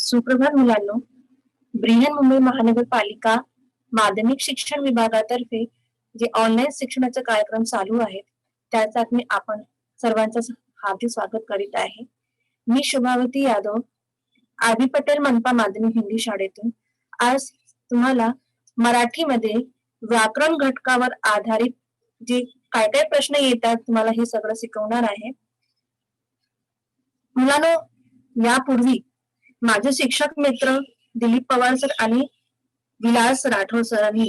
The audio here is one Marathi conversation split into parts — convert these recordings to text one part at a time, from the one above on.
सुप्रभात मुलांनो. बृहन्मुंबई महानगरपालिका माध्यमिक शिक्षण विभागातर्फे जे ऑनलाईन शिक्षणाचे कार्यक्रम चालू आहेत त्याच्यात मी आपण सर्वांचं हार्दिक स्वागत करीत आहे. मी शुभावती यादव, आर.बी. पटेल मनपा माध्यमिक हिंदी शाळेतून आज तुम्हाला मराठीमध्ये व्याकरण घटकावर आधारित जे काय काय प्रश्न येतात तुम्हाला हे सगळं शिकवणार आहे. मुलांनो, यापूर्वी माझे शिक्षक मित्र दिलीप पवार सर आणि विलास राठोड सरांनी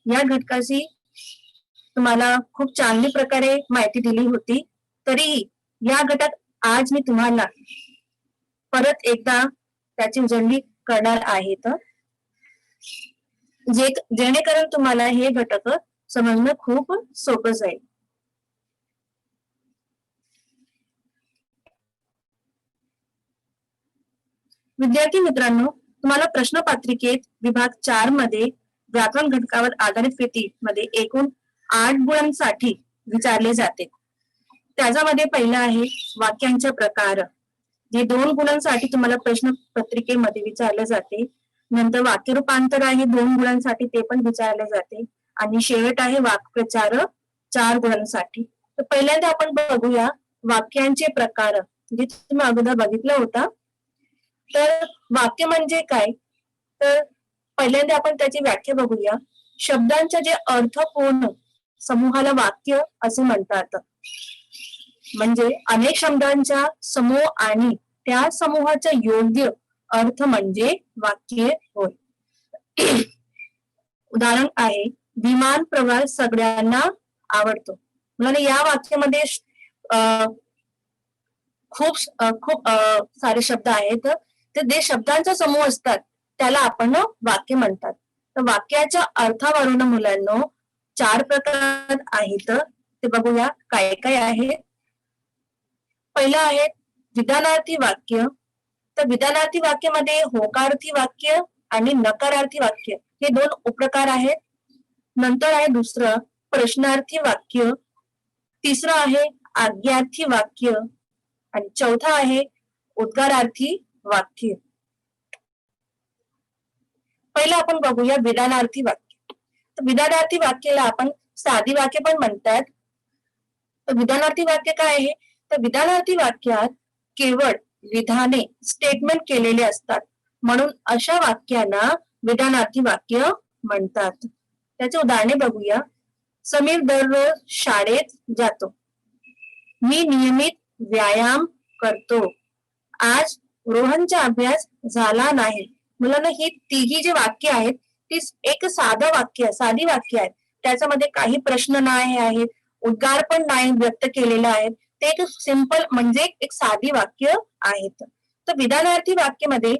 या घटकाची तुम्हाला खूप चांगली प्रकारे माहिती दिली होती. तरीही या गटात आज मी तुम्हाला परत एकदा त्याची उजळणी करणार आहे, जेणेकरून तुम्हाला हे घटक समजणं खूप सोपं जाईल. विद्यार्थी मित्रांनो, तुम्हाला प्रश्नपत्रिकेत विभाग 4 मध्ये व्याकरण घटकावर आधारित कृतीमध्ये एकूण 8 गुणांसाठी विचारले जाते. त्याच्यामध्ये पहिला आहे वाक्यांचे प्रकार, जे 2 गुणांसाठी तुम्हाला प्रश्नपत्रिकेमध्ये विचारले जाते. नंतर वाक्य रूपांतर आहे 2 गुणांसाठी, ते पण विचारले जाते. आणि शेवट आहे वाक्प्रचार 4 गुणांसाठी. तर पहिल्यांदा आपण बघूया वाक्यांचे प्रकार, जे तुम्ही अगोदर बघितलं होता. तर वाक्य म्हणजे काय, तर पहिल्यांदा आपण त्याची व्याख्या बघूया. शब्दांच्या जे अर्थपूर्ण समूहाला वाक्य असे म्हणतात. म्हणजे अनेक शब्दांचा समूह आणि त्या समूहाचा योग्य अर्थ म्हणजे वाक्य होय. उदाहरण आहे विमान प्रवास सगळ्यांना आवडतो. म्हणजे या वाक्यामध्ये खूप सारे शब्द आहेत. तर जे शब्दांचा समूह असतात त्याला आपण वाक्य म्हणतात. तर वाक्याच्या अर्थावरून मुलांनो 4 प्रकार आहेत, ते बघूया काय काय आहे. पहिलं आहे विधानार्थी वाक्य. तर विधानार्थी वाक्यामध्ये होकारार्थी वाक्य आणि नकारार्थी वाक्य हे 2 उपप्रकार आहेत. नंतर आहे दुसरं प्रश्नार्थी वाक्य, तिसरं आहे आज्ञार्थी वाक्य आणि चौथा आहे उद्गारार्थी वाक्य. पहिलं आपण बघूया विधानार्थी वाक्य. तर विधानार्थी वाक्याला आपण साधी वाक्य पण म्हणतात. तर विधानार्थी वाक्य काय आहे, तर विधानार्थी वाक्यात केवळ विधाने स्टेटमेंट केलेले असतात, म्हणून अशा वाक्यांना विधानार्थी वाक्य म्हणतात. त्याचे उदाहरणे बघूया. समीर दररोज शाळेत जातो. मी नियमित व्यायाम करतो. आज रोहनचा अभ्यास झाला नाही. मुलांना ही तिघी जे वाक्य आहेत ती एक साधी वाक्य आहेत. त्याच्यामध्ये काही प्रश्न नाही आहेत, उद्गार पण नाही व्यक्त केलेला आहे. ते एक सिंपल म्हणजे एक साधी वाक्य आहेत. तर विधानार्थी वाक्यामध्ये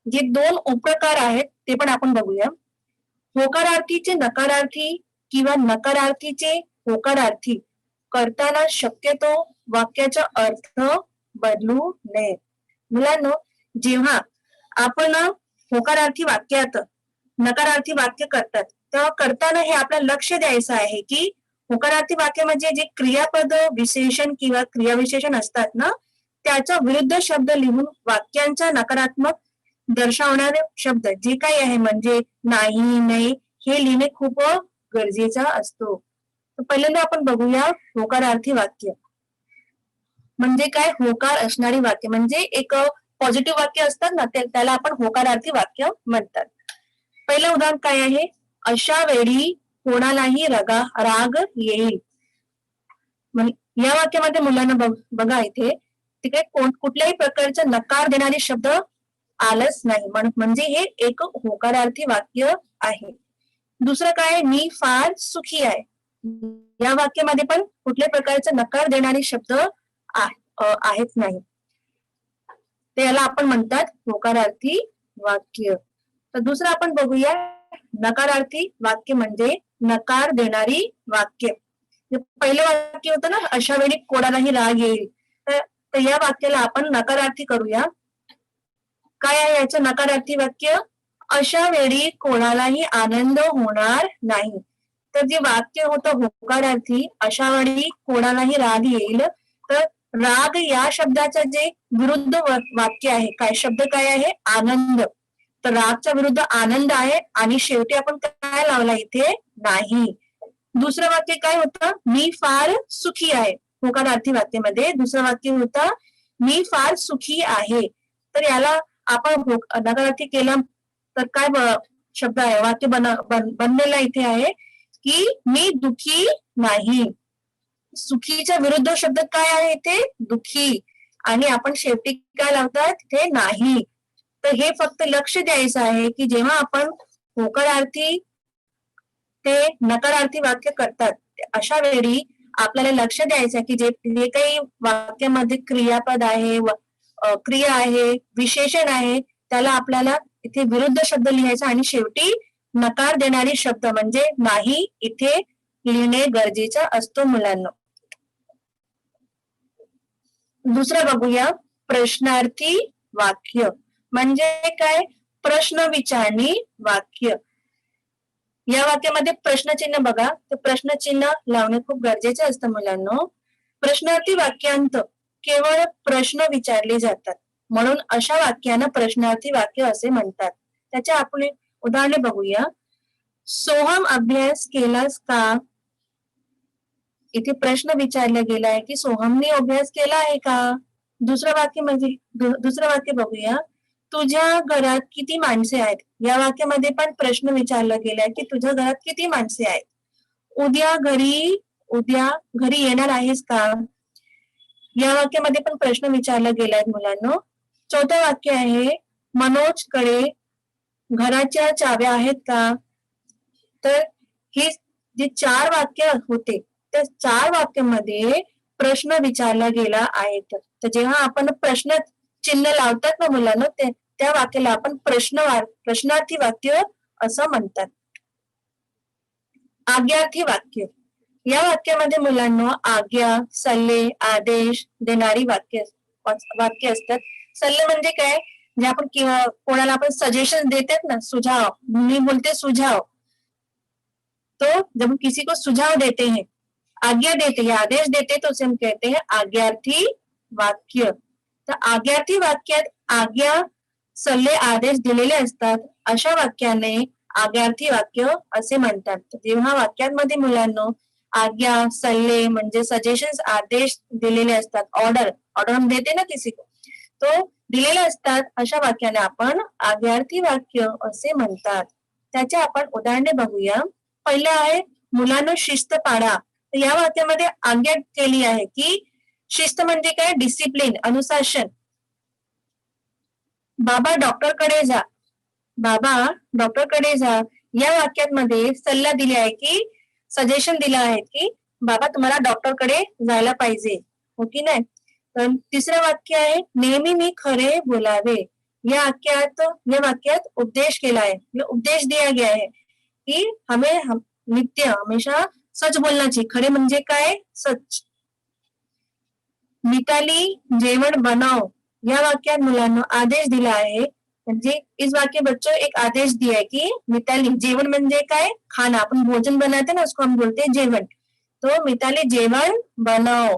जे 2 उपप्रकार आहेत ते पण आपण बघूया. होकारार्थीचे नकारार्थी किंवा नकारार्थीचे होकारार्थी करताना शक्यतो वाक्याचा अर्थ बदलू नये. मुलांनो, जेव्हा आपण होकारार्थी वाक्यात नकारार्थी वाक्य करतात तेव्हा करताना हे आपल्याला लक्ष द्यायचं आहे की होकारार्थी वाक्य म्हणजे जे क्रियापद विशेषण किंवा क्रियाविशेषण असतात ना, त्याचा विरुद्ध शब्द लिहून वाक्यांचा नकारात्मक दर्शवणारे शब्द जे काही आहे म्हणजे नाही, नाही हे लिहिणे खूप गरजेचा असतो. तर पहिल्यांदा आपण बघूया होकारार्थी वाक्य म्हणजे काय. होकार असणारी वाक्य म्हणजे एक पॉझिटिव्ह वाक्य असतात ना, त्याला आपण होकारार्थी वाक्य म्हणतात. पहिलं उदाहरण काय आहे, अशा वेळी कोणालाही राग येईल. या वाक्यामध्ये मुलांना बघा इथे तिकडे कुठल्याही प्रकारचा नकार देणारे शब्द आलंच नाही, म्हणजे हे एक होकारार्थी वाक्य आहे. दुसरं काय, मी फार सुखी आहे. या वाक्यामध्ये पण कुठल्याही प्रकारचा नकार देणारे शब्द आहेत नाही, त्याला आपण म्हणतात होकारार्थी वाक्य. तर दुसरं आपण बघूया नकारार्थी वाक्य म्हणजे नकार देणारी वाक्य. पहिलं वाक्य होतं ना, अशा वेळी कोणालाही राग येईल, तर या वाक्याला आपण नकारार्थी करूया. काय आहे याचं नकारार्थी वाक्य, अशा वेळी कोणालाही आनंद होणार नाही. तर जे वाक्य होतं होकारार्थी, अशा वेळी कोणालाही राग येईल, तर राग या शब्दाचं जे विरुद्ध वाक्य आहे, काय शब्द काय आहे? आनंद. तर रागच्या विरुद्ध आनंद आहे आणि शेवटी आपण काय लावला इथे? नाही. दुसरं वाक्य काय होतं? मी फार सुखी आहे. होकारार्थी वाक्यामध्ये दुसरं वाक्य होतं मी फार सुखी आहे. तर याला आपण नकारार्थी केलं तर काय शब्द आहे? वाक्य बनलेला इथे आहे की मी दुखी नाही. सुखीच्या विरुद्ध शब्द काय आहे इथे? दुखी. आणि आपण शेवटी काय लावतात? ते नाही. तर हे फक्त लक्ष द्यायचं आहे की जेव्हा आपण होकारार्थी ते नकारार्थी वाक्य करतात, अशा वेळी आपल्याला लक्ष द्यायचं की जे काही वाक्यामध्ये क्रियापद आहे, क्रिया आहे, विशेषण आहे, त्याला आपल्याला इथे विरुद्ध शब्द लिहायचा आणि शेवटी नकार देणारी शब्द म्हणजे नाही इथे लिहिणे गरजेचं असतो मुलांना. दुसरं बघूया, प्रश्नार्थी वाक्य म्हणजे काय? प्रश्न विचारणी वाक्य. या वाक्यामध्ये प्रश्नचिन्ह बघा, तर प्रश्नचिन्ह लावणे खूप गरजेचे असतं मुलांना. प्रश्नार्थी वाक्यांत केवळ प्रश्न विचारले जातात, म्हणून अशा वाक्यांना प्रश्नार्थी वाक्य असे म्हणतात. त्याच्या आपण उदाहरणे बघूया. सोहम अभ्यास केलास का? इथे प्रश्न विचारला गेला आहे की सोहमने अभ्यास केला आहे का? दुसरं वाक्य बघूया. तुझ्या घरात किती माणसे आहेत? या वाक्यामध्ये पण प्रश्न विचारला गेलाय की तुझ्या घरात किती माणसे आहेत? उद्या घरी येणार आहेस का? या वाक्यामध्ये पण प्रश्न विचारला गेलाय मुलांना. चौथं वाक्य आहे, मनोजकडे घराच्या चाव्या आहेत का? तर ही जी 4 वाक्य होते, त्या 4 वाक्यामध्ये प्रश्न विचारला गेला आहे. तर जेव्हा आपण प्रश्न चिन्ह लावतात ना मुलांना, त्या वाक्याला आपण प्रश्नार्थी वाक्य असं म्हणतात. आज्ञार्थी वाक्य. या वाक्यामध्ये मुलांना आज्ञा, सल्ले, आदेश देणारी वाक्य असतात. सल्ले म्हणजे काय? जे आपण कोणाला आपण सजेशन देतात ना, सुझाव. मी बोलते सुझाव. तो जब हम किसी को सुझाव देते हैं, आज्ञा देते हैं, आदेश देते तो उसे हम कहते हैं आज्ञार्थी वाक्य. तर आज्ञार्थी वाक्यात आज्ञा, सल्ले, आदेश दिलेले असतात. अशा वाक्याने आज्ञार्थी वाक्य असे म्हणतात. जेव्हा वाक्यांमध्ये मुलांना आज्ञा, सल्ले म्हणजे सजेशन्स, आदेश दिलेले असतात, ऑर्डर हम देते ना किसी को, तो दिलेले असतात, अशा वाक्याने आपण आज्ञार्थी वाक्य असे म्हणतात. त्याचे आपण उदाहरणे बघूया. पहिलं आहे, मुलांना शिस्त पाळा. या वाक्यामध्ये आज्ञा केली आहे की शिस्त म्हणजे काय? डिसिप्लिन, अनुशासन. बाबा डॉक्टरकडे जा. बाबा डॉक्टरकडे जा. या वाक्यांमध्ये सल्ला दिली आहे की सजेशन दिलं आहे की बाबा तुम्हाला डॉक्टरकडे जायला पाहिजे, हो की नाही? तर तिसरं वाक्य आहे, नेहमी मी खरे बोलावे. या वाक्यात उपदेश केला आहे, उपदेश दिया गया है कि हमें नित्य हमेशा सच बोलना चाहिए. खरे म्हणजे काय? सच. मिताली जेवण बनाव. या वाक्यात मुलांना आदेश दिला आहे. म्हणजे इस वाक्य बच्चों एक आदेश दिया है कि मिताली, जेवण म्हणजे काय? खाना. आपण भोजन बनाते ना, उसको हम बोलते हैं जेवण. तो मिताली जेवण बनाव.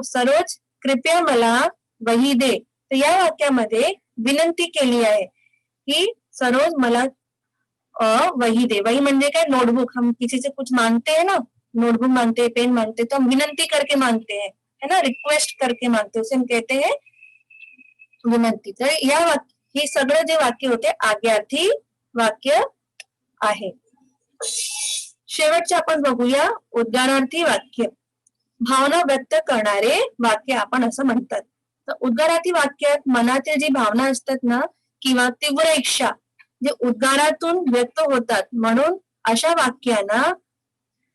सरोज कृपया मला वही दे. तर या वाक्यामध्ये विनंती केली आहे की सरोज मला वही दे. वही म्हणजे काय? नोटबुक. हम किसी से कुछ मांगते हैं ना, नोटबुक मांगते हैं, पेन मांगते हैं, तो हम विनंती करके मांगते हैं, है ना, रिक्वेस्ट करके मांगते हैं, उसे हम कहते हैं विनंती. तर हे सगळं जे वाक्य होते आज्ञार्थी वाक्य आहे. शेवटचे आपण बघूया उद्गारार्थी वाक्य. भावना व्यक्त करणारे वाक्य आपण असं म्हणतात. तर उद्गारार्थी वाक्यात मनातील जी भावना असतात ना किंवा तीव्र इच्छा जे उद्गारातून व्यक्त होतात, म्हणून अशा वाक्यांना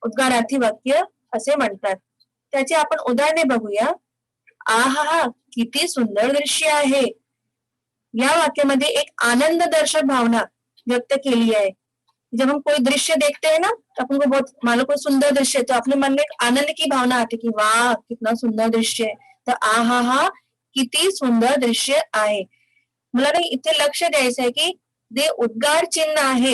उद्गारार्थी वाक्य असे म्हणतात. त्याचे आपण उदाहरणे बघूया. आहा, किती सुंदर दृश्य आहे. या वाक्यामध्ये एक आनंद दर्शक भावना व्यक्त केली है. जब हम कोई दृश्य देखते हैं ना, तो अपन को बहुत मान लो कोई सुंदर दृश्य है तो अपने मन में एक आनंद की भावना आती कि वाह कितना सुंदर दृश्य है. तर आहा किती सुंदर दृश्य आहे. मला ना इथे लक्ष द्यायचं आहे की जे उद्गार चिन्ह आहे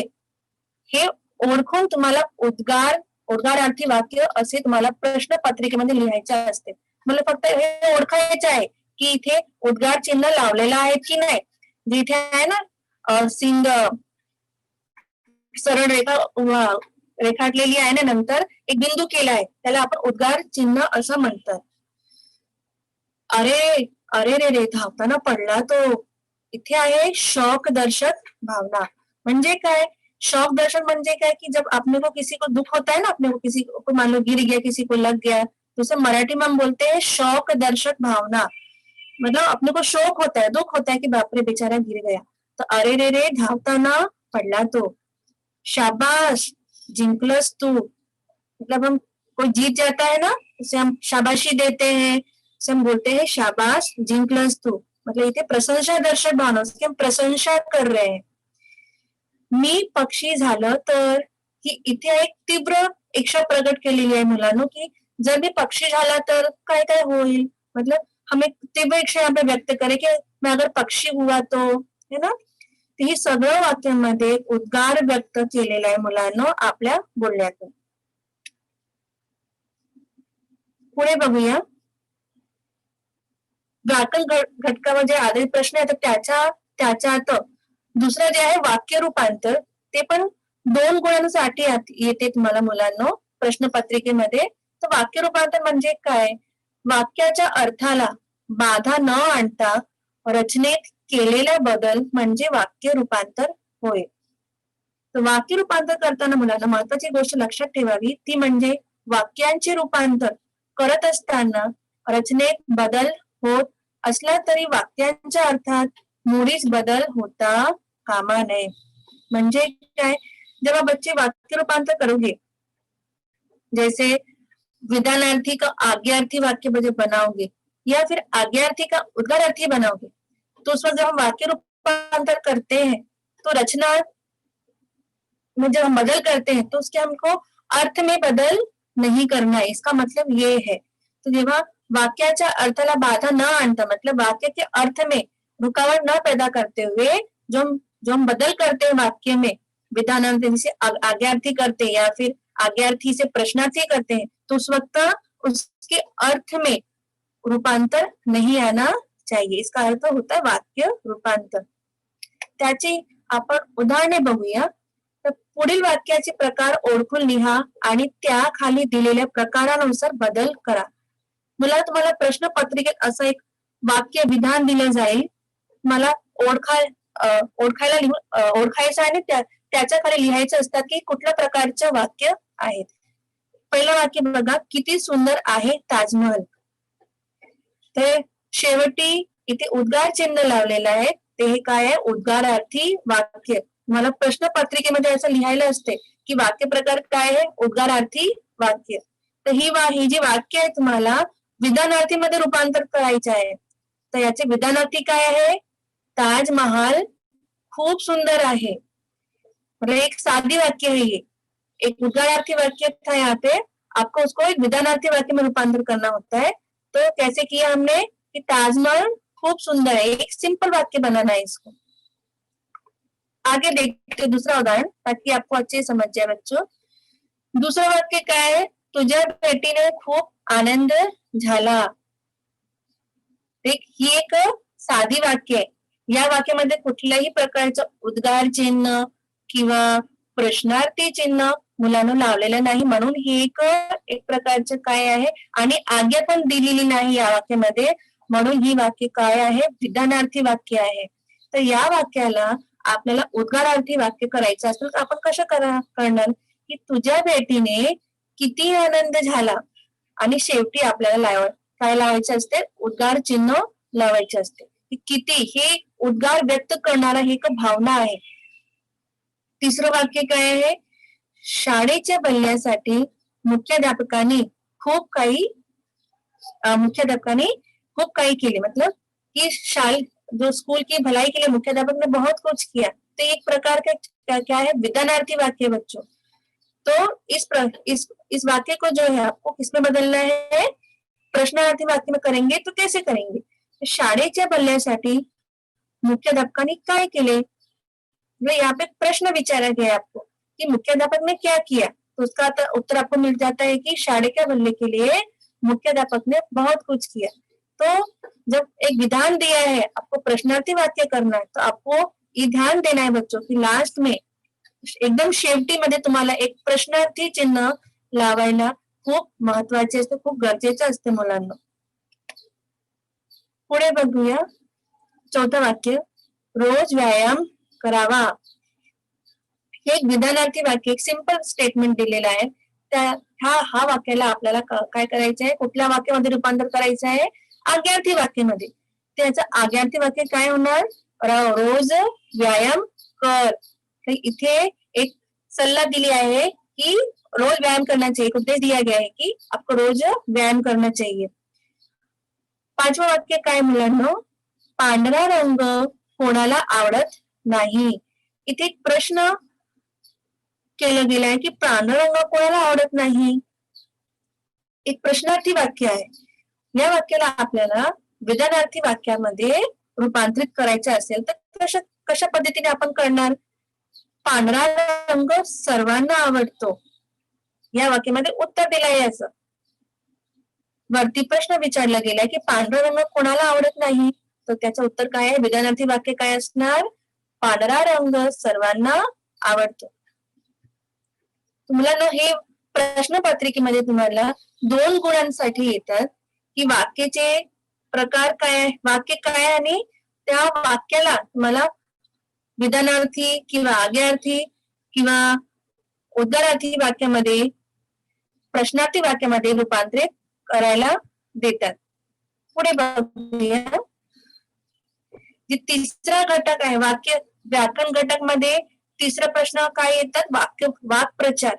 हे ओळखून तुम्हाला उद्गार उद्गारार्थी वाक्य असे तुम्हाला प्रश्न पत्रिकेमध्ये लिहायचे असते. मला फक्त हे ओळखायचं आहे की इथे उद्गार चिन्ह लावलेलं आहे की नाही. जिथे आहे ना सिंग सरळ रेखा रेखाटलेली आहे ना, नंतर एक बिंदू केला आहे, त्याला आपण उद्गार चिन्ह असं म्हणतात. अरे अरे रे रे धावताना पडला तो. इथे आहे शौक दर्शक भावना. म्हणजे काय? शौक दर्शक म्हणजे काय की जब अपने को किसी को दुख होता है ना, अपने को किसी को मान लो गिर गया, किसी को लग गया, तो उसे मराठी में हम बोलते हैं शौक दर्शक भावना. मतलब अपने को शौक होता है, दुख होता है कि बाप रे बेचारा गिर गया. तो अरे रे रे धावताना पडला तो. शाबाश जिंकलस तू. मतलब हम कोई जीत जाता है ना, उसे हम शाबाशी देते हैं, उसे हम बोलते हैं शाबाश जिंकलस तू. मतलब इथे प्रशंसा दर्शक भावना, उसकी हम प्रशंसा कर रहे हैं. मी पक्षी झालं तर, ही इथे एक तीव्र इच्छा प्रकट केलेली आहे मुलांनो, की जर मी पक्षी झाला तर काय काय होईल. मतलब हम एक तीव्र इच्छा यहाँ पे व्यक्त करें कि मैं अगर पक्षी हुआ तो, है ना. ही सगळं वाक्यांमध्ये उद्गार व्यक्त केलेला आहे मुलांनो आपल्या बोलण्यातून. पुढे बघूया. व्याकरण घटकामध्ये आधारित प्रश्न येतात, त्याच्यात दुसरं जे आहे वाक्य रूपांतर, ते पण 2 गुणांसाठी येते तुम्हाला मुलांनो प्रश्नपत्रिकेमध्ये. तर वाक्य रूपांतर म्हणजे काय? वाक्याच्या अर्थाला बाधा न आणता रचनेत केलेला बदल म्हणजे वाक्य रूपांतर होय. तर वाक्य रूपांतर करताना मुलांना महत्वाची गोष्ट लक्षात ठेवावी, ती म्हणजे वाक्यांचे रूपांतर करत असताना रचनेत बदल होत असला तरी वाक्यांच्या अर्थात मुळीच बदल होता कामा नये. म्हणजे काय? जब आप बच्चे वाक्य रूपांतर करोगे, जैसे विधानार्थी का आज्ञार्थी वाक्य जब बनाओगे या फिर आज्ञार्थी का उद्गारार्थी बनाओगे, तो उस वक्त जब हम वाक्य रूपांतर करते हैं तो रचना में जब हम बदल करते हैं तो उसके हमको अर्थ में बदल नहीं करना है. इसका मतलब ये है. तो जेव्हा वाक्याच्या अर्थाला बाधा न आणता, मतलब वाक्य के अर्थ में रुकावट न पैदा करते हुए जो हम बदल करते हैं वाक्य में, विधानार्थी से आज्ञार्थी करते हैं या फिर आज्ञार्थी से प्रश्नार्थी करते हैं, तो उस वक्त उसके अर्थ में रूपांतर नहीं आना चाहिए. इसका अर्थ होता है वाक्य रूपांतर. त्याची आपण उदाहरणे बघूया. तर पुढील वाक्याचे प्रकार ओळखून लिहा आणि त्या खाली दिलेल्या प्रकारानुसार बदल करा. मला तुम्हाला प्रश्नपत्रिकेत असं एक वाक्य विधान दिलं जाईल, मला ओळखायचं आणि त्याच्या खाली लिहायचं असतात की कुठल्या प्रकारचं वाक्य आहेत. पहिलं वाक्य बघा, किती सुंदर आहे ताजमहल. तर शेवटी इथे उद्गार चिन्ह लावलेलं आहे, ते काय आहे? उद्गारार्थी वाक्य. मला प्रश्नपत्रिकेमध्ये असं लिहायला असते की वाक्य प्रकार काय आहे? उद्गारार्थी वाक्य. तर ही जी वाक्य आहे तुम्हाला विधानार्थीमध्ये रूपांतर करायचं आहे. तर याचे विधानार्थी काय आहे? ताजमहल खूप सुंदर आहे. मतलब एक सादी वाक्य है ये, एक उद्गारार्थी वाक्य था. यहाँ पे आपको उसको एक विधानार्थी वाक्य में रूपांतर करना होता है. तो कैसे किया हमने कि ताजमहल खूब सुंदर है, एक सिंपल वाक्य बनाना है इसको. आगे देखते दूसरा उदाहरण, ताकि आपको अच्छे समझ जाए बच्चों. दूसरा वाक्य काय आहे? तुझ्या भेटीने खूप आनंद झाला. ही एक साधी वाक्य आहे. या वाक्यामध्ये कुठल्याही प्रकारचं उद्गार चिन्ह किंवा प्रश्नार्थी चिन्ह मुलांना लावलेलं नाही, म्हणून ही एक प्रकारचं काय आहे, आणि आज्ञा पण दिलेली नाही या वाक्यामध्ये, म्हणून ही वाक्य काय आहे? विधानार्थी वाक्य आहे. तर या वाक्याला आपल्याला उद्गारार्थी वाक्य करायचं असेल तर आपण कसं करणार की तुझ्या भेटीने किती आनंद झाला, आणि शेवटी आपल्याला काय लावायचे असते? उद्गार चिन्ह लावायचे असते. किती हे उद्गार व्यक्त करणारा ही एक भावना आहे. तिसरं वाक्य काय आहे? शाळेच्या भल्यासाठी मुख्याध्यापकाने खूप काही केले. मतलब कि जो स्कूल की भलाई के लिए मुख्याध्यापक ने बहुत कुछ किया. तो एक प्रकार का क्या है? विधानार्थी वाक्य बच्चों. तो इस वाक्य को जो है आपको किसमें बदलना है? प्रश्नार्थी वाक्य में करेंगे. तो कैसे करेंगे? शाळेच्या भल्यासाठी मुख्याध्यापकाने काय केले? यहाँ पे प्रश्न विचारा गया आपको कि मुख्याध्यापक ने क्या किया. तो उसका उत्तर आपको मिल जाता है कि साढ़े क्या बल्ले के लिए मुख्याध्यापक ने बहुत कुछ किया। तो जब एक विधान दिया है, आपको प्रश्नार्थी वाक्य करना है, तो आपको ये ध्यान देना है बच्चों की लास्ट में एकदम शेवटीमध्ये तुम्हाला एक प्रश्नार्थी चिन्ह लावायला खूप महत्वाचे असते, खूप गरजेचं असते मुलांना। पुढे बघूया 4थं वाक्य, रोज व्यायाम करावा। हे एक विधानार्थी वाक्य, एक सिंपल स्टेटमेंट दिलेलं आहे। त्या हा वाक्याला आपल्याला काय करायचं आहे, कुठल्या वाक्यामध्ये रूपांतर करायचं आहे, आज्ञार्थी वाक्यामध्ये। त्याचं आज्ञार्थी वाक्य काय होणार, रोज व्यायाम कर। तर इथे एक सल्ला दिली आहे कि रोज व्यायाम करना चाहिए, उपदेश दिया गया है कि आपको रोज व्यायाम करना चाहिए। 5वं वाक्य काय मुलांनो, पांढरा रंग कोणाला आवडत नाही। इथे एक प्रश्न केलं गेलाय की पांढरा रंग कोणाला आवडत नाही, एक प्रश्नार्थी वाक्य आहे। या वाक्याला आपल्याला विधानार्थी वाक्यामध्ये रूपांतरित करायचे असेल तर कशा पद्धतीने आपण करणार, पांढरा रंग सर्वांना आवडतो, या वाक्यामध्ये उत्तर दिलं आहे असं। वरती प्रश्न विचारला गेलाय की पांढरा रंग कोणाला आवडत नाही, तर त्याचं उत्तर काय आहे, विधानार्थी वाक्य काय असणार, पांढरा रंग सर्वांना आवडतो। मुलांना हे प्रश्नपत्रिकेमध्ये तुम्हाला 2 गुणांसाठी येतात की वाक्याचे प्रकार काय, वाक्य काय आणि त्या वाक्याला तुम्हाला विधानार्थी किंवा आज्ञार्थी किंवा उद्गारार्थी वाक्यामध्ये, प्रश्नार्थी वाक्यामध्ये रूपांतरित करायला देतात। पुढे बघूया, जे तिसरा घटक आहे वाक्य व्याकरण घटक मध्ये तिसरा प्रश्न काय येतात, वाक्प्रचार।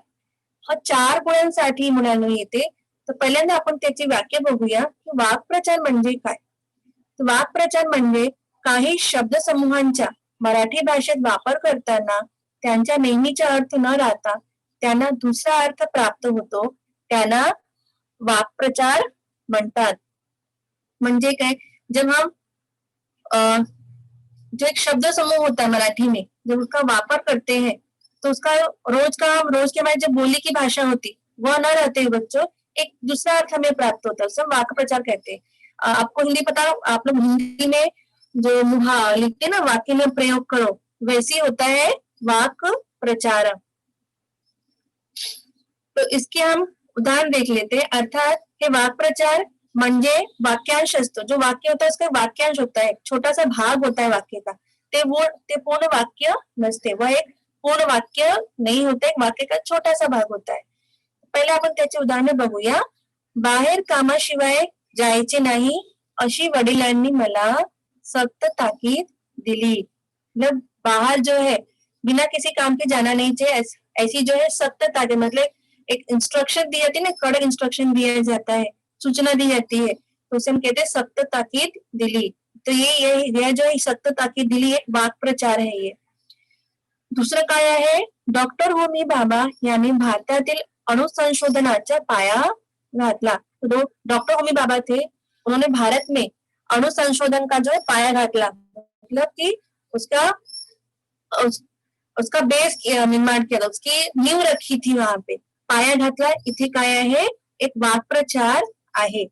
हा 4 गुणांसाठी मुलांना येते। तर पहिल्यांदा आपण त्याची व्याख्या बघूया की वाक्प्रचार म्हणजे काय। वाक्प्रचार म्हणजे काही शब्दसमूहांचा मराठी भाषेत वापर करताना त्यांचा नेहमीचा अर्थ न राहता त्यांना दुसरा अर्थ प्राप्त होतो, त्यांना वाक्प्रचार म्हणतात। म्हणजे काय, जब हम जो एक शब्द समूह होता है मराठी में, जब उसका वापर करते हैं तो उसका रोज के हमारी जो बोली की भाषा होती वह न रहते हुए बच्चों एक दूसरा अर्थ हमें प्राप्त होता है, उसे वाक्य प्रचार कहते हैं। आपको हिंदी पता, आप लोग हिंदी में जो मुहा लिखते हैं ना, वाक्य में प्रयोग करो, वैसे होता है वाक्य प्रचार। तो इसके हम उदाहरण देख लेते हैं। अर्थात हे वाक्प्रचार म्हणजे वाक्यांश असतो, जो वाक्य होता है उसका वाक्यांश होता है, छोटा सा भाग होता है वाक्य का, ते पूर्ण वाक्य नसते, वह एक पूर्ण वाक्य नहीं होते, एक वाक्य का छोटा सा भाग होता है। पहिले आपण त्याचे उदाहरण बघूया। बाहेर कामाशिवाय जायचे नाही अशी वडिलांनी मला सख्त ताकीद दिली। मतलब बाहर जो है बिना किसी काम के जाना नहीं चाहिए, ऐसी जो है सख्त ताकीद, मतलब एक इंस्ट्रक्शन दी जाती है ना, कड़क इंस्ट्रक्शन दिया जाता है, सूचना दी जाती है, तो उसे हम कहते हैं सख्त ताकीद दिली। तो ये जो सख्त ताकीद दिली एक वाक्प्रचार है। ये दुसरं काय आहे, डॉक्टर होमी भाभा यांनी भारतातील अणुसंशोधनाचा पाया घातला। तो डॉक्टर होमी भाभा थे, उन्होंने भारत में अणुसंशोधन का जो है पाया घातला, मतलब कि उसका बेस निर्माण किया, उसकी नींव रखी थी वहां पे, पाया घातला। इथे काय आहे, एक वाक्प्रचार आहे।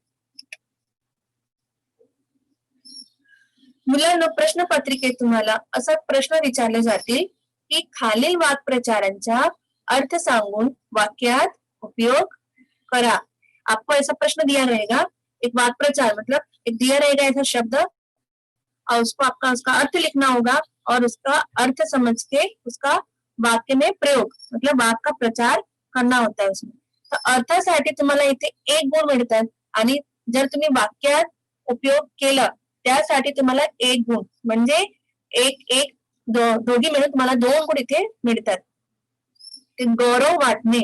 मुलांना प्रश्नपत्रिकेत तुम्हाला असा प्रश्न विचारले जातील कि खालील वाक्प्रचारांचा अर्थ सांगून वाक्यात उपयोग करा। आपको ऐसा प्रश्न दिया रहेगा, एक वाक्प्रचार मतलब एक दिया रहेगा ऐसा शब्द, और उसका अर्थ लिखना होगा और उसका अर्थ समझ के उसका वाक्य में प्रयोग, मतलब वाक्य का प्रचार करना होता है उसमें। तर अर्थासाठी तुम्हाला इथे 1 गुण मिळतात आणि जर तुम्ही वाक्यात उपयोग केला त्यासाठी तुम्हाला 1 गुण, म्हणजे दोघी मिळून तुम्हाला 2 गुण इथे मिळतात। ते गौरव वाटणे,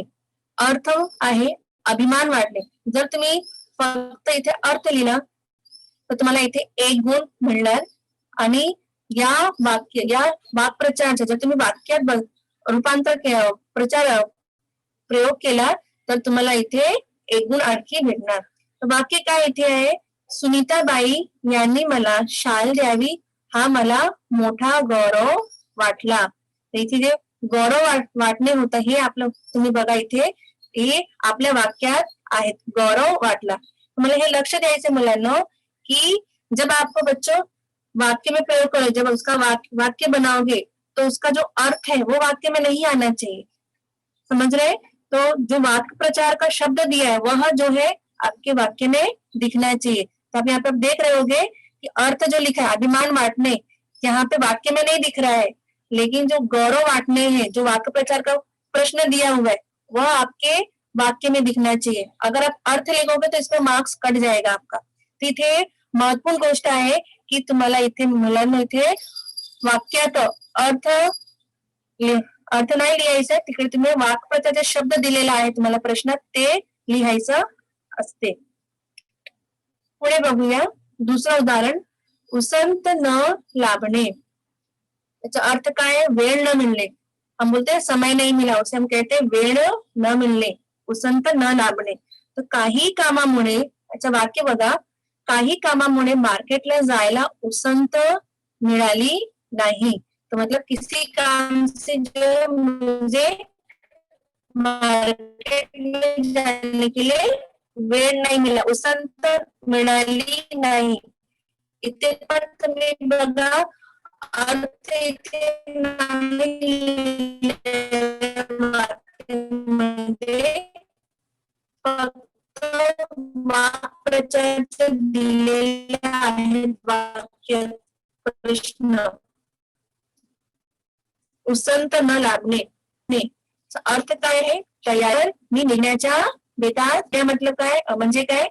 अर्थ आहे अभिमान वाटणे। जर तुम्ही फक्त इथे अर्थ लिहिला तर तुम्हाला इथे 1 गुण मिळणार, आणि या वाक्प्रचारांचा जर तुम्ही वाक्यात रूपांतर प्रयोग केला तर तुम्हाला इथे 1 गुण आणखी भेटणार। तर वाक्य काय इथे आहे, सुनीताबाई यांनी मला शाल द्यावी हा मला मोठा गौरव वाटला। इथे जे गौरव वाटणे होतं हे आपलं तुम्ही बघा इथे हे आपल्या वाक्यात आहेत गौरव वाटला। तुम्हाला हे लक्ष द्यायचं मुलांनो कि जब आपको बच्चों वाक्य में प्रयोग करो जब उसका वाक्य बनाओगे तो उसका जो अर्थ है वो वाक्य में नहीं आना चाहिए, समझ रहे? तो जो वाक्य प्रचार का शब्द दिया है वह जो है आपके वाक्य में दिखना चाहिए। तो आप यहाँ पे देख रहे होगे कि अर्थ जो लिखा है अभिमान बांटने यहाँ पे वाक्य में नहीं दिख रहा है, लेकिन जो गौरव बांटने हैं जो वाक्य प्रचार का प्रश्न दिया हुआ है वह आपके वाक्य में दिखना चाहिए। अगर आप अर्थ लिखोगे तो इसमें मार्क्स कट जाएगा आपका। तो इथे महत्वपूर्ण गोष्ट आहे की तुम्हाला इथे मुलांना इथे वाक्यात अर्थ अर्थ नाही लिहायचा, तिकडे तुम्ही वाक्प्रचाराचे शब्द दिलेला आहे तुम्हाला प्रश्नात ते लिहायचं असते। पुढे बघूया दुसरं उदाहरण उसंत न लाभणे। याचा अर्थ काय है? वेळ न मिलने। हम बोलते हैं समय नहीं मिला उसे हम कहते हैं वेळ न मिलणे, उसंत न लाभणे। तर काही कामामुळे याचं वाक्य बघा काही कामामुळे मार्केटला जायला उसंत मिळाली नाही। तो मतलब किसी काम से जो मुझे मार्केट में जाने के लिए वेळ नाही मिला, उसंत मिळाली नाही। इथे पण तुम्ही बघा अर्थ इथे नाही फक्त वाक्प्रचार दिलेले आहेत वाक्य प्रश्न उसंत न लाभणे अर्थ काय आहे? तयार मी निघण्याच्या बेतात त्या मतलब काय म्हणजे काय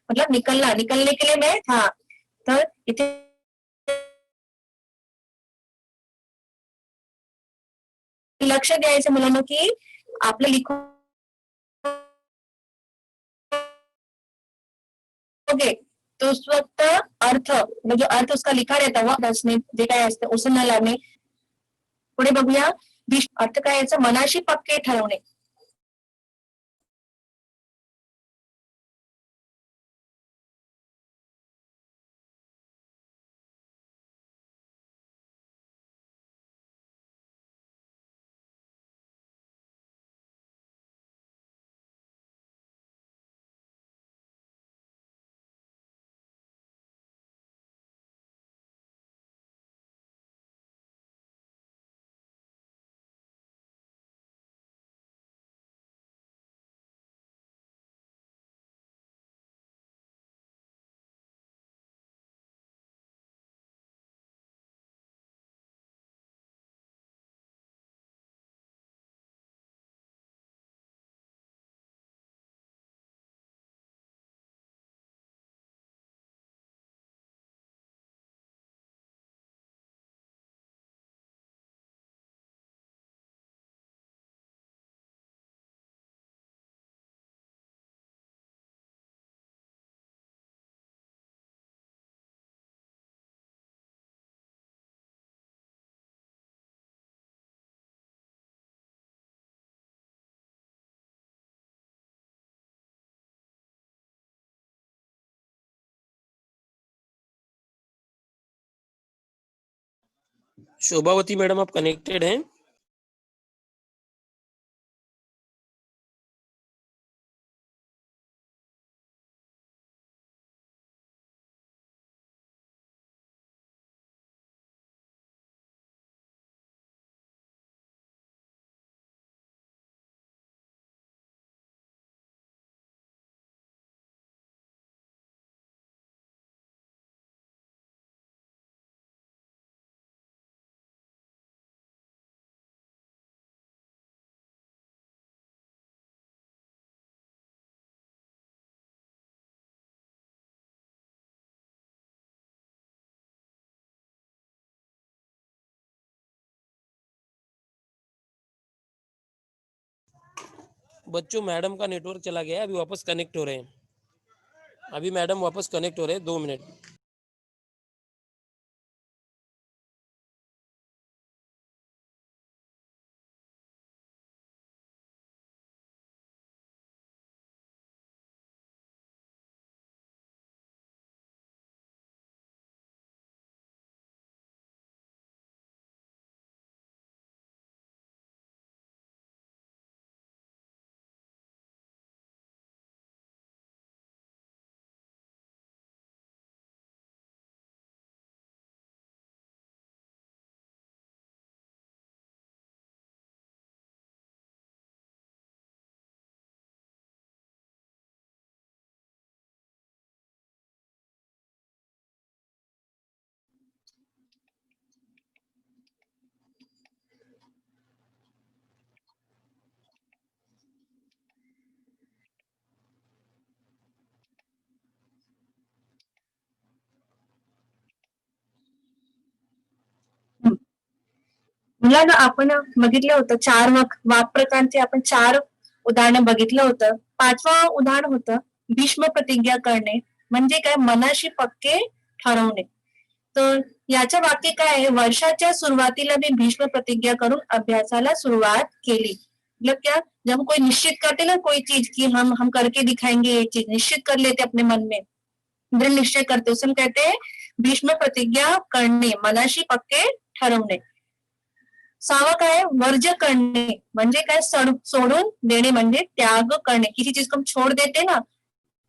मतलब निकलना निकलने के लिए मैं था। तर इथे लक्ष द्यायचं मुलांना की आपलं लिखून ओके तो उस वक्त अर्थ जो अर्थ उसका लिखा रहता वह असणे जे काय असतं उसं न लावणे। पुढे बघूया अर्थ काय याचं मनाशी पक्के ठरवणे। शोभावती मैडम आप कनेक्टेड हैं? बच्चों मैडम का नेटवर्क चला गया, अभी वापस कनेक्ट हो रहे हैं। अभी मैडम वापस कनेक्ट हो रहे हैं, 2 मिनट। मुलांना आपण बघितलं होतं वाक प्रकारचे आपण 4 उदाहरणं बघितलं होतं. 5वं उदाहरण होतं भीष्म प्रतिज्ञा करणे. म्हणजे काय मनाशी पक्के ठरवणे. तर याच्या वाक्य काय आहे वर्षाच्या सुरुवातीला मी भीष्म प्रतिज्ञा करून अभ्यासाला सुरुवात केली. मतलब क्या जब हम कोई निश्चित करते ना कोई चीज कि हम करके दिखाएंगे ये चीज निश्चित कर लेते अपने मन में दृढ़ निश्चय करते उसे हम कहते हैं भीष्म प्रतिज्ञा करणे मनाशी पक्के ठरवणे. 6वां काय है वर्ज्य करणे म्हणजे काय सोडून देणे म्हणजे त्याग करणे. किसी चीज को हम छोड़ देते ना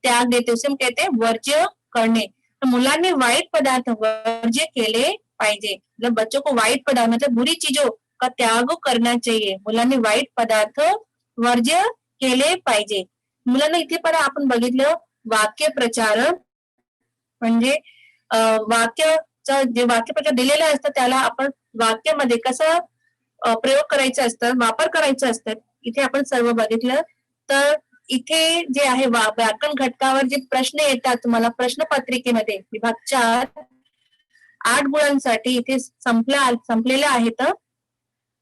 त्याग देते उसे हम कहते हैं वर्ज्य करणे. तर मुलांनी वाईट पदार्थ वर्ज्य केले पाहिजे. मतलब बच्चों को वाईट पदार्थ मतलब बुरी चीजों का त्याग करना चाहिए. मुलांनी वाईट पदार्थ वर्ज्य केले पाहिजे. मुलांना इथे पण आपण बघितलं वाक्य प्रचार म्हणजे वाक्याचं जे वाक्यप्रचार दिलेलं असतं त्याला आपण वाक्यामध्ये कसं प्रयोग करायचं असतं, वापर करायचं असतं. इथे आपण सर्व बघितलं. तर इथे जे आहे व्याकरण घटकावर जे प्रश्न येतात तुम्हाला प्रश्नपत्रिकेमध्ये विभाग 4 8 गुणांसाठी इथे संपलेलं आहेत.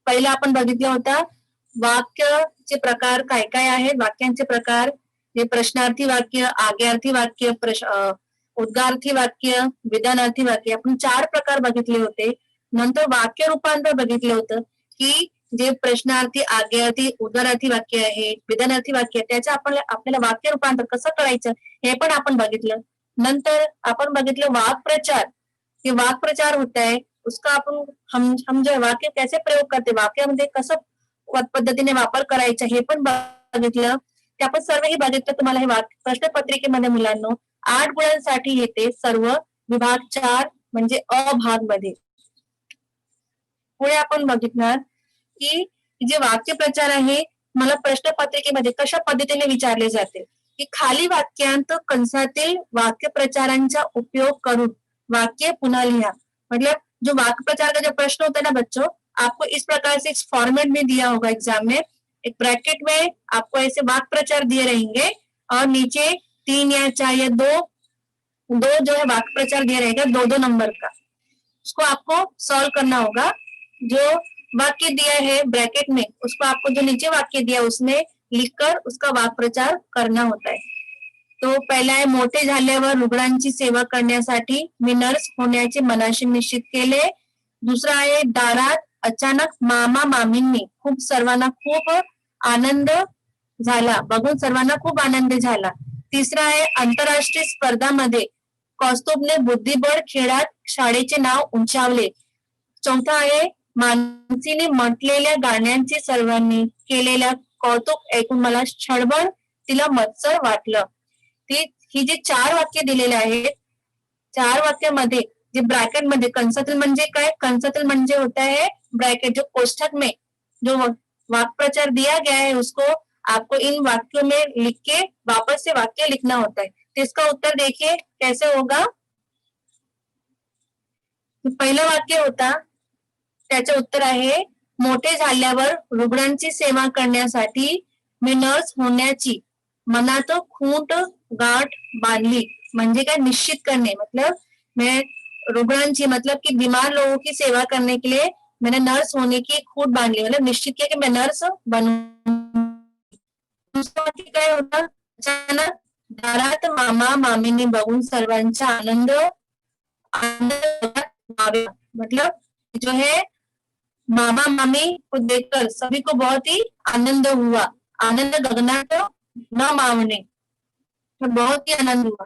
पहिला आपण बघितलं होता वाक्यचे प्रकार काय काय आहेत वाक्यांचे प्रकार जे प्रश्नार्थी वाक्य आज्ञार्थी वाक्य उद्गार्थी वाक्य विधानार्थी वाक्य आपण 4 प्रकार बघितले होते. नंतर वाक्य रूपांतर बघितलं होतं की जे प्रश्नार्थी आज्ञार्थी उद्गारार्थी वाक्य आहे विधानार्थी वाक्य त्याचं आपल्याला वाक्य रूपांतर कसं करायचं हे पण आपण बघितलं. नंतर आपण बघितलं वाक्प्रचार कि वाक्प्रचार होता है उसका आपण हम जो वाक्य कैसे प्रयोग करते वाक्यामध्ये कसं पद्धतीने वापर करायचा हे पण बघितलं. ते आपण सर्वही बघितलं तुम्हाला हे प्रश्नपत्रिकेमध्ये मुलांनो 8 गुणांसाठी येते सर्व विभाग 4 म्हणजे अ भाग मध्ये. पुढे आपण बघितणार की जे वाक्यप्रचार आहे मला प्रश्नपत्रिकेमध्ये कशा पद्धतीने विचारले जाते की खाली वाक्यांत कंसातील वाक्यप्रचारांचा उपयोग करून वाक्य पुनः लिहा. मतलब जो वाक्यप्रचार का जो प्रश्न होता है ना बच्चों आपको इस प्रकार से इस फॉर्मेट में दिया होगा एग्जाम में. एक ब्रैकेट में आपको ऐसे वाक्यप्रचार दिए रहेंगे और नीचे 3 या 4 या 2 जो है वाक्यप्रचार दिया रहेगा 2-2 नंबर का. उसको आपको सॉल्व करना होगा. जो वाक्य दिया है ब्रैकेट में उसको आपको जो नीचे वाक्य दिया उसमें लिखकर उसका वाक्प्रचार करना होता है. तो पहिला आहे मोठे झाल्यावर रुग्णांची सेवा करण्यासाठी मी नर्स होण्याचे मनाशी निश्चित केले. दुसरा आहे दारात अचानक मामा मामींनी सर्वांना खूप आनंद झाला बघून सर्वांना खूप आनंद झाला. तिसरा आहे आंतरराष्ट्रीय स्पर्धामध्ये कौस्तुभने बुद्धिबळ खेळात शाळेचे नाव उंचावले. चौथा आहे मानसीने म्हटलेल्या गाण्यांचे सर्वांनी केलेल्या कौतुक ऐकून मला क्षणभर तिला मत्सर वाटलं. ही जी 4 वाक्य दिलेले आहेत 4 वाक्यामध्ये जे ब्रैकेट मध्ये कंसातील म्हणजे काय कंसातील म्हणजे होता है ब्रैकेट जो कोष्ठक में जो वाक्प्रचार दिया गया है उसको आपको इन वाक्यों में लिख के वापस से वाक्य लिखना होता है. तो इसका उत्तर देखिए कैसे होगा. पहिलं वाक्य होता त्याचे उत्तर आहे मोठे झाल्यावर रुग्णांची सेवा करण्यासाठी मी नर्स होण्याची मनात खूंट गाठ बांधली. म्हणजे काय निश्चित करने मतलब मैं रुग्णांची मतलब कि बीमार लोगों की सेवा करने के लिए मैंने नर्स होने की खूट बांधली मतलब निश्चित किया कि मैं नर्स बनूंगी. दुसरा वाक्य काय होता अचानक दारात मामा मामींनी बघून सर्वांचा आनंद मतलब जो है मामा मामी को देखकर सभी को बहुत ही आनंद हुआ. आनंद गगनात न मावणे तर बहुत ही आनंद हुआ.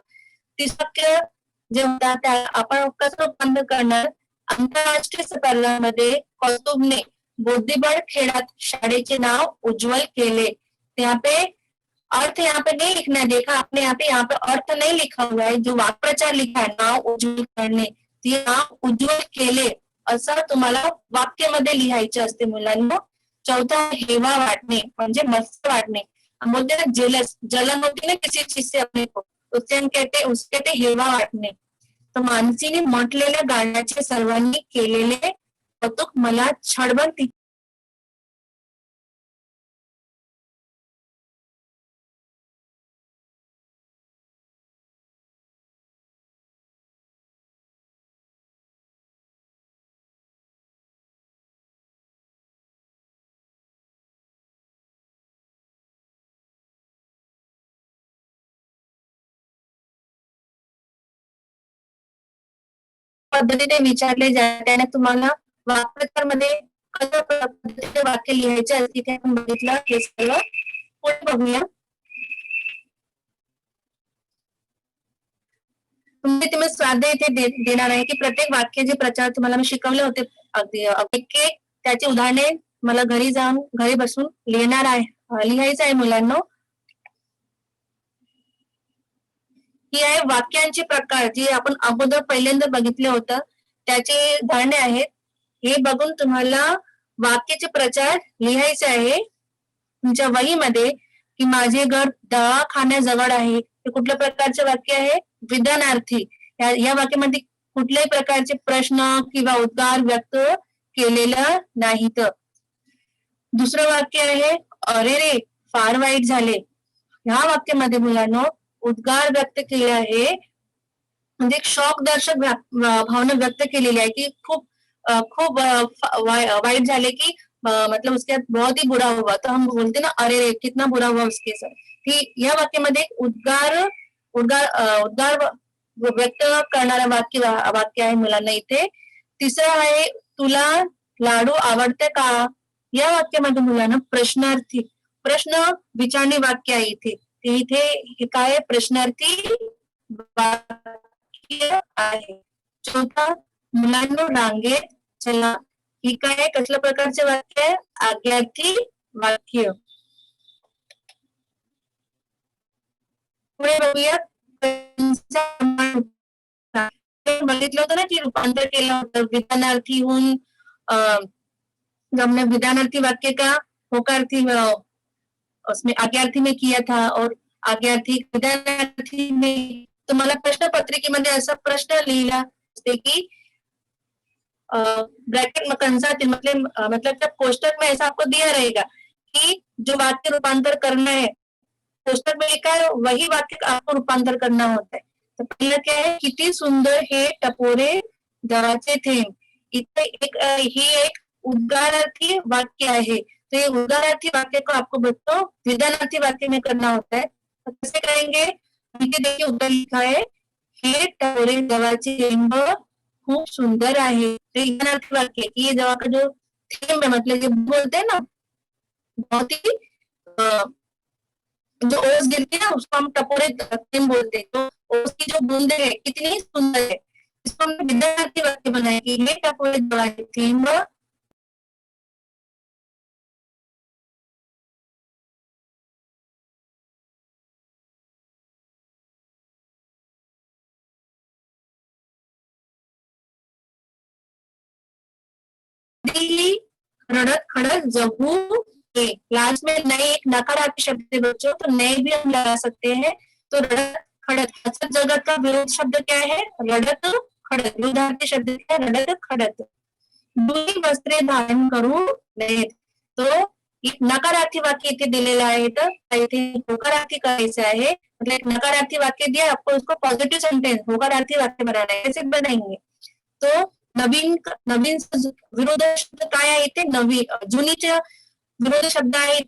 तिसरं जे होता त्या आपण कसं बंद करणार आंतरराष्ट्रीय स्पर्धांमध्ये कौस्तुभने बुद्धिबळ खेळात शाळेचे नाव उज्जवल केले. यहाँ पे अर्थ यहाँ पे नहीं लिखना है. देखा आपने यहाँ पे अर्थ नहीं लिखा हुआ है. जो वाक्प्रचार लिखा है नाव उज्जवल करणे ते नाव उज्जवल केले असं तुम्हाला वाक्यामध्ये लिहायचे असते मुलांना. चौथा हेवा वाटणे म्हणजे मस्त वाटणे. हम बोलते ना जलन होती ना किसी चीज से अपने को उससे हम कहते हेवा वाटणे. तर मानसीने म्हटलेल्या गाण्याचे सर्वांनी केलेले कौतुक मला क्षणभर पद्धतीने विचारले जाते आणि तुम्हाला वाक्प्रचारमध्ये कशा पद्धतीने वाक्य लिहायचे असते ते आपण बघितलं. हे सर्व पुढे बघूया. तुम्ही स्वाध्याय इथे देणार आहे की प्रत्येक वाक्याचे प्रचार तुम्हाला मी शिकवले होते अगदी एक त्याची उदाहरणे मला घरी बसून लिहायचं आहे मुलांना. ही आहे वाक्यांचे प्रकार जे आपण अगोदर पहिल्यांदा बघितले होतं त्याचे उदाहरणे आहेत. हे बघून तुम्हाला वाक्याचे प्रचार लिहायचे आहे तुमच्या वहीमध्ये की माझे घर दवाखान्याजवळ आहे. हे कुठल्या प्रकारचे वाक्य आहे? विधानार्थी. या वाक्यामध्ये कुठल्याही प्रकारचे प्रश्न किंवा उद्गार व्यक्त केलेला नाहीत. दुसरं वाक्य आहे अरे रे फार वाईट झाले. ह्या वाक्यामध्ये मुलांनो उद्गार व्यक्त केले आहे म्हणजे शॉक दर्शक भावना व्यक्त केलेली आहे की खूप खूप वाईट झाले की मतलब उसके साथ बहुत ही बुरा हुआ. तो हम बोलते ना अरे रे कितना बुरा हुआ उसके साथ. ही या वाक्यामध्ये उद्गार व्यक्त करणारा वाक्य आहे मुलांना इथे. तिसरं आहे तुला लाडू आवडते का. या वाक्यामध्ये मुलांना प्रश्न विचारणी वाक्य आहे इथे हे काय प्रश्नार्थी वाक्य आहे. चौथा मुलांना रांगेत चला. ही काय कसल्या प्रकारचे वाक्य आहे? आज्ञार्थी वाक्य. पुढे बघूया. बघितलं होतं ना की रूपांतर केलं होतं विधानार्थीहून हमने विधानार्थी वाक्य का होकार्थी उसमें आज्ञार्थी में किया था और आज्ञार्थी विधानार्थी में. तुम्हाला प्रश्न पत्रिकेमध्ये असा प्रश्न लिहिला असते की ब्रैकेट में कंसातील मतलब कोष्टक में ऐसा आपको दिया रहेगा कि जो वाक्य रूपांतर करना है कोष्टक में लिखा है वही वाक्य आपको रूपांतर करना होता है. तो पहिलं क्या है किती सुंदर हे टपोरे गव्हाचे थेंब. इथे एक उद्गारार्थी वाक्य आहे. तो ये उद्गारार्थी वाक्य को आपको बच्चों विधानार्थी वाक्य में करना होता है. तो कैसे करेंगे? देखिए उद्गार लिखा है हे टपोरे गव्हाचे थेंब खूप सुंदर आहे. तो विधानार्थी वाक्य की ये जवा का जो थेंब है मतलब ये बोलते हैं ना बहुत ही जो ओस गिरती है ना उसको हम टपोरे थेंब बोलते हैं. तो ओस की जो बूंदे है कितनी सुंदर है. इसको हमने विधानार्थी वाक्य बनाया कि हे टपोरे गव्हाचे थेंब रड़त खड़क जगू के. लास्ट में नए एक नकारात्मक शब्द है बच्चों तो नए भी हम लगा सकते हैं. तो रड़त खड़क हसत जगत का विरोध शब्द क्या है? रडत खडत. विरोधार्थी शब्द क्या है? रडत खडत. दुही वस्त्रे धारण करू नयेत. तो एक नकारार्थी वाक्य इथे दिलेलं आहे तर इथे होकारार्थी करायचं आहे. मतलब एक नकारार्थी वाक्य दिया आपको उसको पॉजिटिव सेंटेंस होकारार्थी वाक्य बनाना है. कैसे बनाएंगे? तो नवीन विरोध शब्द काय आहे इथे? जुनीचे विरोध शब्द आहे